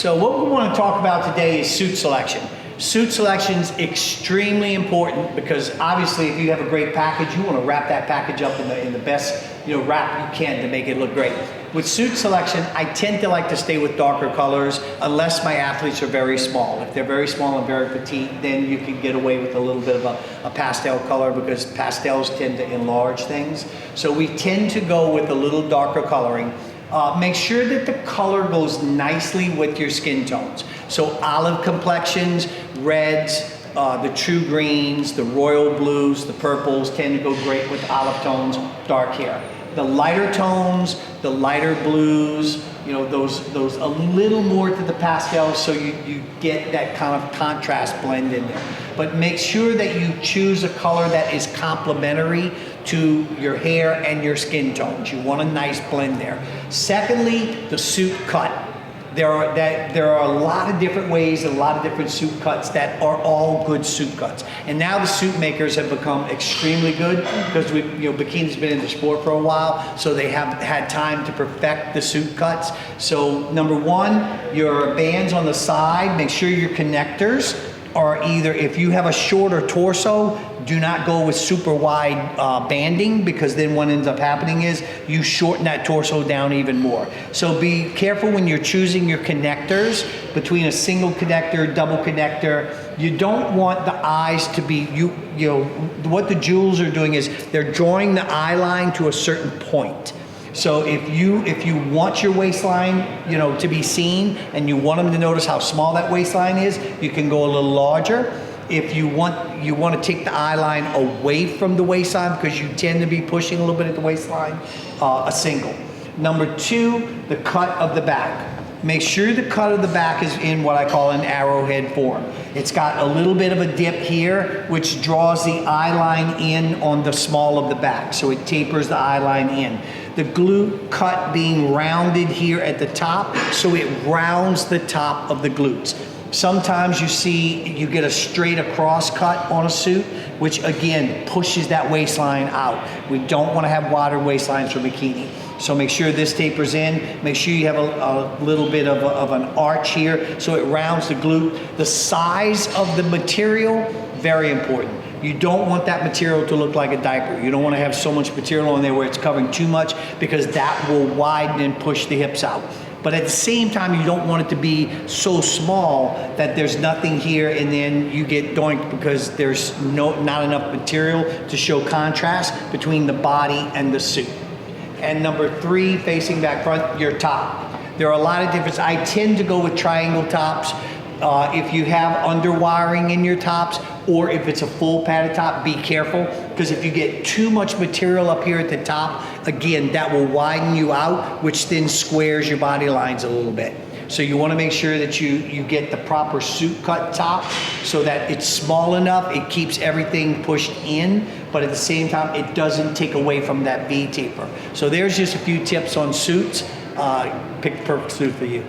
So what we want to talk about today is suit selection. Suit selection is extremely important because obviously if you have a great package, you want to wrap that package up in the best wrap you can to make it look great. With suit selection, I tend to like to stay with darker colors unless my athletes are very small. If they're very small and very petite, then you can get away with a little bit of a pastel color because pastels tend to enlarge things. So we tend to go with a little darker coloring. Make sure that the color goes nicely with your skin tones. So olive complexions, reds, the true greens, the royal blues, the purples tend to go great with olive tones, dark hair. The lighter tones, the lighter blues, those a little more to the pastels, so you get that kind of contrast blend in there. But make sure that you choose a color that is complementary to your hair and your skin tones. You want a nice blend there. Secondly, the suit cut. There are a lot of different ways, a lot of different suit cuts that are all good suit cuts. And now the suit makers have become extremely good because Bikini's been in the sport for a while, so they have had time to perfect the suit cuts. So number one, your bands on the side, make sure your connectors are either, if you have a shorter torso, do not go with super wide banding, because then what ends up happening is you shorten that torso down even more. So be careful when you're choosing your connectors between a single connector, double connector. You don't want the eyes to be, what the jewels are doing is they're drawing the eye line to a certain point. So if you want your waistline, to be seen, and you want them to notice how small that waistline is, you can go a little larger. If you want to take the eye line away from the waistline because you tend to be pushing a little bit at the waistline, a single. Number two, the cut of the back. Make sure the cut of the back is in what I call an arrowhead form. It's got a little bit of a dip here, which draws the eye line in on the small of the back. So it tapers the eye line in. The glute cut being rounded here at the top, so it rounds the top of the glutes. Sometimes you get a straight across cut on a suit, which again pushes that waistline out. We don't want to have wider waistlines for bikini. So make sure this tapers in. Make sure you have a little bit of an arch here so it rounds the glute. The size of the material, very important. You don't want that material to look like a diaper. You don't want to have so much material on there where it's covering too much, because that will widen and push the hips out. But at the same time, you don't want it to be so small that there's nothing here and then you get doinked because there's not enough material to show contrast between the body and the suit. And number three, facing back front, your top. There are a lot of differences. I tend to go with triangle tops. If you have underwiring in your tops, or if it's a full padded top, be careful, because if you get too much material up here at the top, again, that will widen you out, which then squares your body lines a little bit. So you want to make sure that you get the proper suit cut top so that it's small enough, it keeps everything pushed in, but at the same time, it doesn't take away from that V taper. So there's just a few tips on suits. Pick the perfect suit for you.